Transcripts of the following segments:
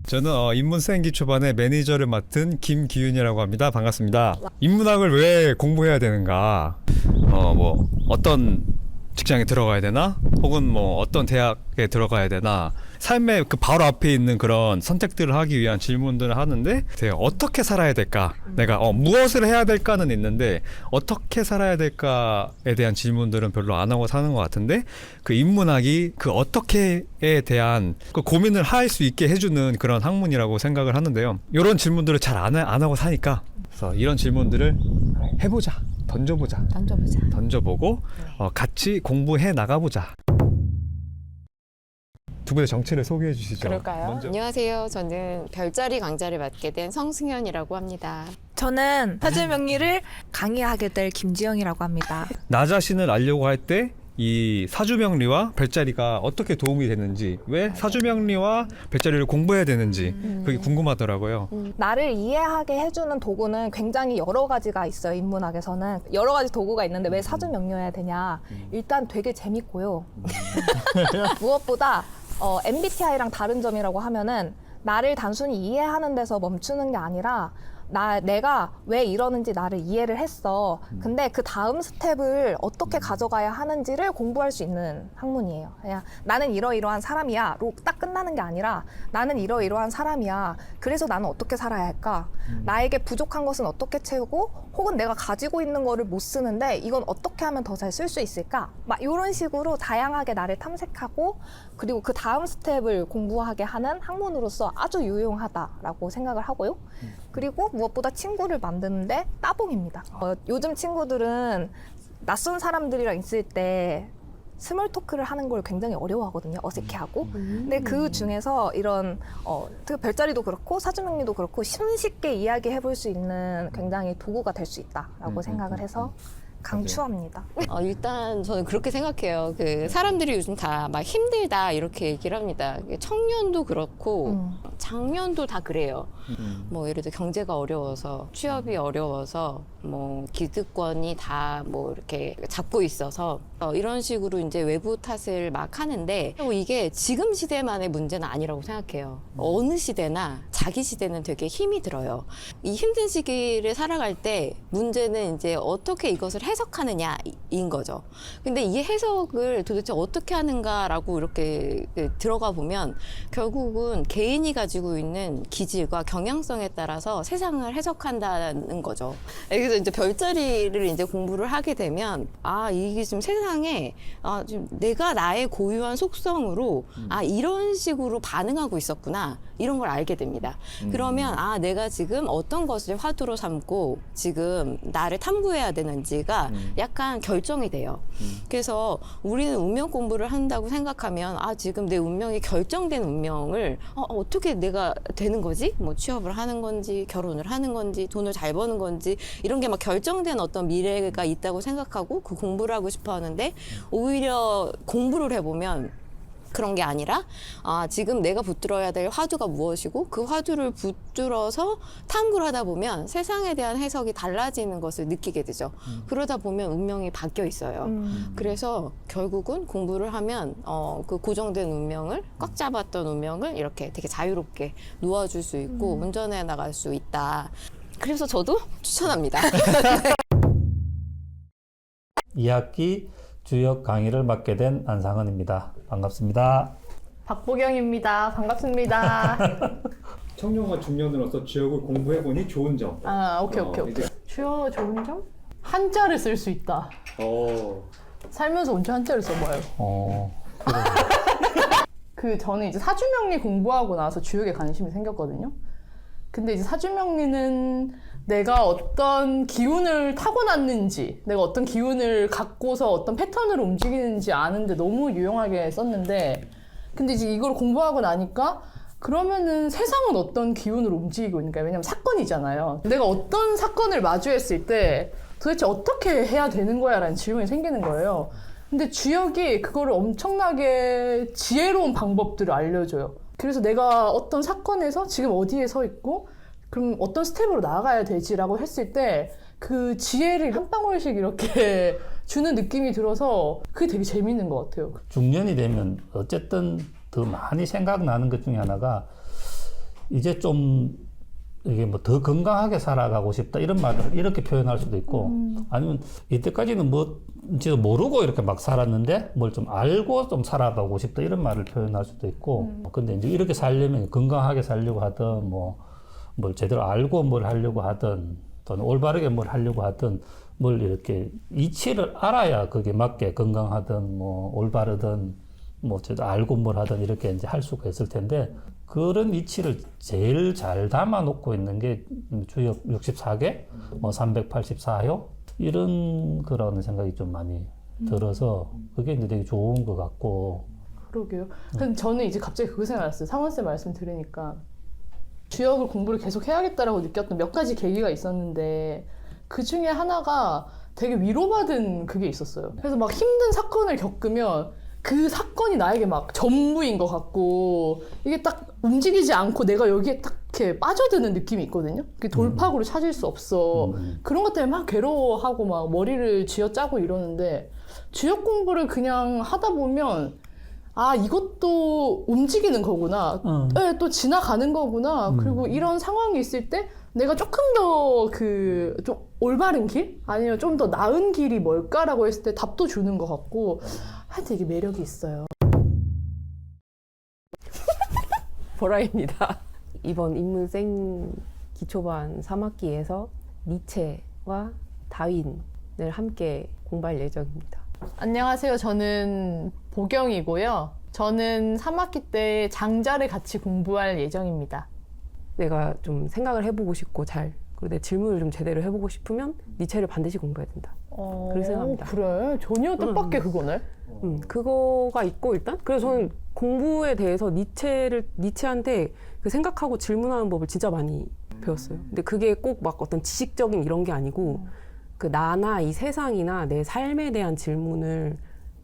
저는 인문생기 초반에 매니저를 맡은 김기윤이라고 합니다. 반갑습니다. 인문학을 왜 공부해야 되는가? 뭐 어떤 직장에 들어가야 되나? 혹은 뭐 어떤 대학에 들어가야 되나? 삶의 그 바로 앞에 있는 그런 선택들을 하기 위한 질문들을 하는데 어떻게 살아야 될까? 내가 무엇을 해야 될까는 있는데 어떻게 살아야 될까에 대한 질문들은 별로 안 하고 사는 것 같은데 그 인문학이 그 어떻게에 대한 그 고민을 할 수 있게 해주는 그런 학문이라고 생각을 하는데요. 이런 질문들을 잘 안 하고 사니까 그래서 이런 질문들을 해보자. 던져보고 같이 공부해 나가보자. 두 분의 정체를 소개해 주시죠. 그럴까요? 먼저. 안녕하세요. 저는 별자리 강좌를 맡게 된 성승현이라고 합니다. 저는 사주명리를 강의하게 될 김지영이라고 합니다. 나 자신을 알려고 할 때 이 사주명리와 별자리가 어떻게 도움이 되는지, 왜 사주명리와 별자리를 공부해야 되는지 그게 궁금하더라고요. 나를 이해하게 해주는 도구는 굉장히 여러 가지가 있어요. 인문학에서는 여러 가지 도구가 있는데 왜 사주명리여야 되냐? 일단 되게 재밌고요. 무엇보다 MBTI랑 다른 점이라고 하면은 나를 단순히 이해하는 데서 멈추는 게 아니라 내가 왜 이러는지 나를 이해를 했어. 근데 그 다음 스텝을 어떻게 가져가야 하는지를 공부할 수 있는 학문이에요. 그냥 나는 이러이러한 사람이야로 딱 끝나는 게 아니라 나는 이러이러한 사람이야. 그래서 나는 어떻게 살아야 할까? 나에게 부족한 것은 어떻게 채우고 혹은 내가 가지고 있는 거를 못 쓰는데 이건 어떻게 하면 더 잘 쓸 수 있을까? 막 이런 식으로 다양하게 나를 탐색하고 그리고 그 다음 스텝을 공부하게 하는 학문으로서 아주 유용하다라고 생각을 하고요. 그리고 무엇보다 친구를 만드는데 따봉입니다. 요즘 친구들은 낯선 사람들이랑 있을 때 스몰 토크를 하는 걸 굉장히 어려워하거든요. 어색해하고. 근데 그 중에서 이런 별자리도 그렇고 사주명리도 그렇고 쉽게 이야기해 볼 수 있는 굉장히 도구가 될 수 있다라고 생각을 해서 강추합니다. 일단 저는 그렇게 생각해요. 그 사람들이 요즘 다 막 힘들다 이렇게 얘기를 합니다. 청년도 그렇고 장년도 다 그래요. 뭐 예를 들어 경제가 어려워서 취업이 어려워서 뭐 기득권이 다 뭐 이렇게 잡고 있어서 이런 식으로 이제 외부 탓을 막 하는데 이게 지금 시대만의 문제는 아니라고 생각해요. 어느 시대나 자기 시대는 되게 힘이 들어요. 이 힘든 시기를 살아갈 때 문제는 이제 어떻게 이것을 해석하느냐인 거죠. 근데 이 해석을 도대체 어떻게 하는가라고 이렇게 들어가 보면 결국은 개인이 가지고 있는 기질과 경향성에 따라서 세상을 해석한다는 거죠. 그래서 이제 별자리를 이제 공부를 하게 되면 이게 지금 세상에 지금 내가 나의 고유한 속성으로 이런 식으로 반응하고 있었구나. 이런 걸 알게 됩니다. 그러면 내가 지금 어떤 것을 화두로 삼고 지금 나를 탐구해야 되는지가 약간 결정이 돼요. 그래서 우리는 운명 공부를 한다고 생각하면 지금 내 운명이 결정된 운명을 어떻게 내가 되는 거지? 뭐 취업을 하는 건지 결혼을 하는 건지 돈을 잘 버는 건지 이런 게 막 결정된 어떤 미래가 있다고 생각하고 그 공부를 하고 싶어 하는데 오히려 공부를 해보면 그런 게 아니라 지금 내가 붙들어야 될 화두가 무엇이고 그 화두를 붙들어서 탐구를 하다 보면 세상에 대한 해석이 달라지는 것을 느끼게 되죠. 그러다 보면 운명이 바뀌어 있어요. 그래서 결국은 공부를 하면 그 고정된 운명을 꽉 잡았던 운명을 이렇게 되게 자유롭게 놓아줄 수 있고 운전해 나갈 수 있다. 그래서 저도 추천합니다. 2학기 주역 강의를 맡게 된 안상은입니다. 반갑습니다. 박보경입니다. 반갑습니다. 청년과 중년으로서 지역을 공부해보니 좋은 점. 오케이. 주요 좋은 점? 한자를 쓸 수 있다. 살면서 언제 한자를 써봐요. 저는 이제 사주명리 공부하고 나서 주역에 관심이 생겼거든요. 근데 이제 사주명리는 내가 어떤 기운을 타고났는지, 내가 어떤 기운을 갖고서 어떤 패턴으로 움직이는지 아는데 너무 유용하게 썼는데, 근데 이제 이걸 공부하고 나니까 그러면은 세상은 어떤 기운으로 움직이고 있는가? 왜냐면 사건이잖아요. 내가 어떤 사건을 마주했을 때 도대체 어떻게 해야 되는 거야? 라는 질문이 생기는 거예요. 근데 주역이 그거를 엄청나게 지혜로운 방법들을 알려줘요. 그래서 내가 어떤 사건에서 지금 어디에 서 있고 그럼 어떤 스텝으로 나아가야 되지라고 했을 때 그 지혜를 한 방울씩 이렇게 주는 느낌이 들어서 그게 되게 재밌는 것 같아요. 중년이 되면 어쨌든 더 많이 생각나는 것 중에 하나가 이제 좀 이게 뭐 더 건강하게 살아가고 싶다 이런 말을 이렇게 표현할 수도 있고 아니면 이때까지는 뭔지도 모르고 이렇게 막 살았는데 뭘 좀 알고 좀 살아보고 싶다 이런 말을 표현할 수도 있고 근데 이제 이렇게 살려면 건강하게 살려고 하든 뭐 뭘 제대로 알고 뭘 하려고 하든 또는 올바르게 뭘 하려고 하든 뭘 이렇게 이치를 알아야 그게 맞게 건강하든 뭐 올바르든 뭐 제대로 알고 뭘 하든 이렇게 이제 할 수가 있을 텐데 그런 이치를 제일 잘 담아 놓고 있는 게 주역 64개, 뭐 384호 이런 거라는 생각이 좀 많이 들어서 그게 이제 되게 좋은 것 같고. 그러게요. 근데 저는 이제 갑자기 그거 생각났어요. 상원쌤 말씀 들으니까 주역을 공부를 계속 해야겠다라고 느꼈던 몇 가지 계기가 있었는데 그 중에 하나가 되게 위로받은 그게 있었어요. 그래서 막 힘든 사건을 겪으면 그 사건이 나에게 막 전부인 것 같고 이게 딱 움직이지 않고 내가 여기에 딱 이렇게 빠져드는 느낌이 있거든요. 그 돌파구를 찾을 수 없어. 그런 것 때문에 막 괴로워하고 막 머리를 쥐어짜고 이러는데 주역 공부를 그냥 하다 보면 아 이것도 움직이는 거구나. 네, 또 지나가는 거구나. 그리고 이런 상황이 있을 때 내가 조금 더 그 좀 올바른 길? 아니면 좀 더 나은 길이 뭘까라고 했을 때 답도 주는 것 같고 되게 매력이 있어요. 보라입니다. 이번 인문생 기초반 3학기에서 니체와 다윈을 함께 공부할 예정입니다. 안녕하세요. 저는 보경이고요. 저는 3학기 때 장자를 같이 공부할 예정입니다. 내가 좀 생각을 해보고 싶고 그리고 내 질문을 좀 제대로 해보고 싶으면 니체를 반드시 공부해야 된다. 그렇게 생각합니다. 그래? 전혀 뜻밖의 그거네? 그거가 있고 일단 그래서 저는 공부에 대해서 니체한테 그 생각하고 질문하는 법을 진짜 많이 배웠어요. 근데 그게 꼭 막 어떤 지식적인 이런 게 아니고 그 나나 이 세상이나 내 삶에 대한 질문을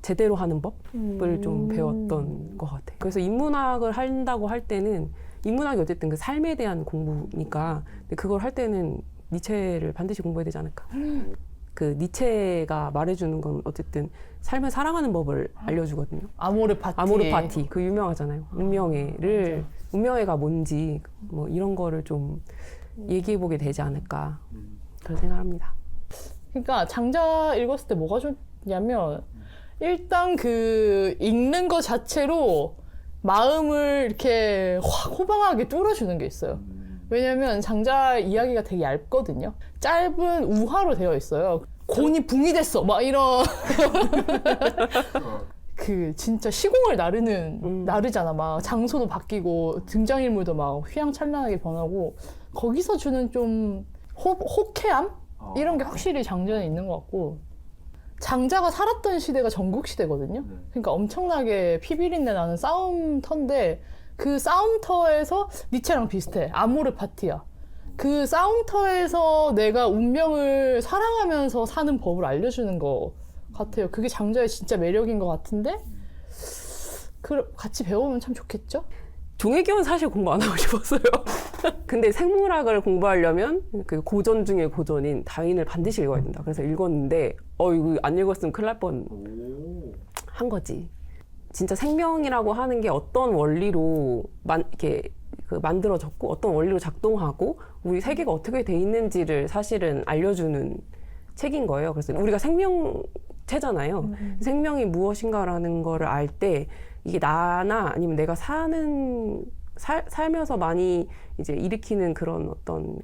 제대로 하는 법을 좀 배웠던 것 같아요. 그래서 인문학을 한다고 할 때는 인문학이 어쨌든 그 삶에 대한 공부니까 근데 그걸 할 때는 니체를 반드시 공부해야 되지 않을까. 그 니체가 말해주는 건 어쨌든 삶을 사랑하는 법을 알려주거든요. 아모르 파티. 아모르 파티 그 유명하잖아요. 운명애가 뭔지 뭐 이런 거를 좀 얘기해보게 되지 않을까 그런 생각합니다. 그러니까 장자 읽었을 때 뭐가 좋냐면 일단 그 읽는 것 자체로 마음을 이렇게 확 호방하게 뚫어주는 게 있어요. 왜냐면 장자 이야기가 되게 얇거든요. 짧은 우화로 되어 있어요. 곤이 붕이 됐어 막 이런 그 진짜 시공을 나르잖아. 막 장소도 바뀌고 등장인물도 막 휘황찬란하게 변하고 거기서 주는 좀 호쾌함? 이런 게 확실히 장자에 있는 것 같고 장자가 살았던 시대가 전국시대거든요. 그러니까 엄청나게 피비린내 나는 싸움터인데 그 싸움터에서 니체랑 비슷해. 아모르 파티야. 그 싸움터에서 내가 운명을 사랑하면서 사는 법을 알려주는 것 같아요. 그게 장자의 진짜 매력인 것 같은데 같이 배워보면 참 좋겠죠? 종회기원 사실 공부 안 하고 싶었어요. 근데 생물학을 공부하려면 그 고전 중에 고전인 다윈을 반드시 읽어야 된다. 그래서 읽었는데 이거 안 읽었으면 큰일 날 뻔한 거지. 진짜 생명이라고 하는 게 어떤 원리로 이렇게 만들어졌고 어떤 원리로 작동하고 우리 세계가 어떻게 돼 있는지를 사실은 알려주는 책인 거예요. 그래서 우리가 생명체잖아요. 생명이 무엇인가라는 거를 알 때 이게 나나 아니면 내가 살면서 많이 이제 일으키는 그런 어떤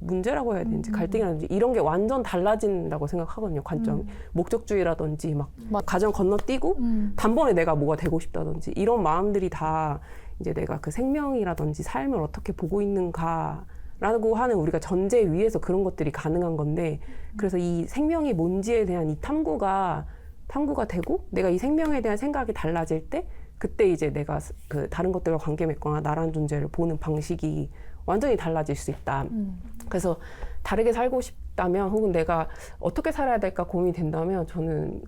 문제라고 해야 되는지 갈등이라든지 이런 게 완전 달라진다고 생각하거든요. 관점이. 목적주의라든지 막 가정 건너뛰고 단번에 내가 뭐가 되고 싶다든지 이런 마음들이 다 이제 내가 그 생명이라든지 삶을 어떻게 보고 있는가라고 하는 우리가 전제 위에서 그런 것들이 가능한 건데 그래서 이 생명이 뭔지에 대한 이 탐구가 되고 내가 이 생명에 대한 생각이 달라질 때 그때 이제 내가 그 다른 것들과 관계 맺거나 나라는 존재를 보는 방식이 완전히 달라질 수 있다. 그래서 다르게 살고 싶다면 혹은 내가 어떻게 살아야 될까 고민이 된다면 저는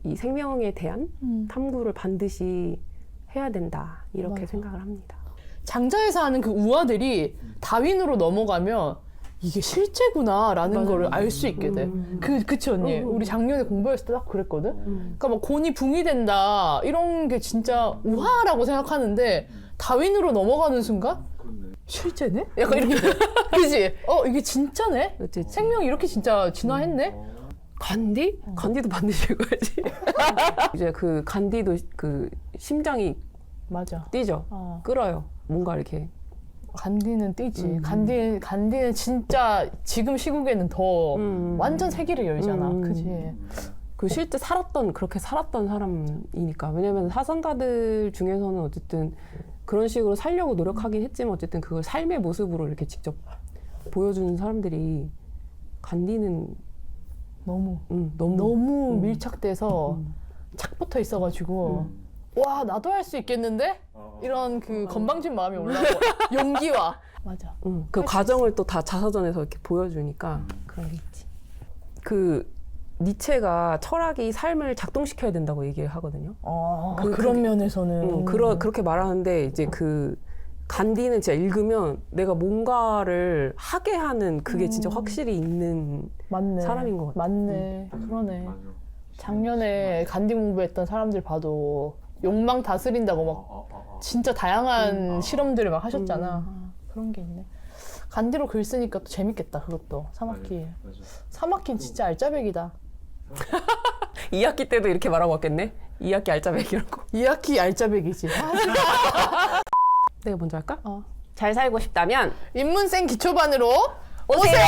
이 생명에 대한 탐구를 반드시 해야 된다. 이렇게 맞아. 생각을 합니다. 장자에서 하는 그 우화들이 다윈으로 넘어가면 이게 실제구나라는 거를 알 수 있게 돼. 그치 언니? 우리 작년에 공부했을 때 딱 그랬거든? 그러니까 막 곤이 붕이 된다 이런 게 진짜 우화라고 생각하는데 다윈으로 넘어가는 순간 실제네? 약간 이렇게 그지? 이게 진짜네? 그치. 생명이 이렇게 진짜 진화했네? 간디? 간디도 반드시 읽어야지. 이제 그 간디도 그 심장이 맞아. 뛰죠. 끌어요. 뭔가 이렇게. 간디는 뛰지. 간디는 진짜 지금 시국에는 더 완전 세계를 열잖아. 그지? 그 실제 그렇게 살았던 사람이니까. 왜냐면 사상가들 중에서는 어쨌든 그런 식으로 살려고 노력하긴 했지만 어쨌든 그걸 삶의 모습으로 이렇게 직접 보여주는 사람들이 간디는 너무 밀착돼서 착 붙어 있어가지고 와 나도 할 수 있겠는데? 이런 그 건방진 마음이 올라오고 용기와 맞아. 그 과정을 또 다 자서전에서 이렇게 보여주니까 그런 게 있지. 그 니체가 철학이 삶을 작동시켜야 된다고 얘기를 하거든요. 그런 면에서는 그렇게 말하는데 이제 그 간디는 진짜 읽으면 내가 뭔가를 하게 하는 그게 진짜 확실히 있는 맞네. 사람인 것 같아. 맞네. 그러네. 작년에 간디 공부했던 사람들 봐도 욕망 다스린다고 막 진짜 다양한 실험들을 막 하셨잖아. 그런 게 있네. 간디로 글 쓰니까 또 재밌겠다. 그것도 3학기에. 3학기는 진짜 알짜배기다. 2학기 때도 이렇게 말하고 왔겠네. 2학기 알짜배기라고. 2학기 알짜배기지. 내가 먼저 할까? 잘 살고 싶다면 인문생 기초반으로 오세요.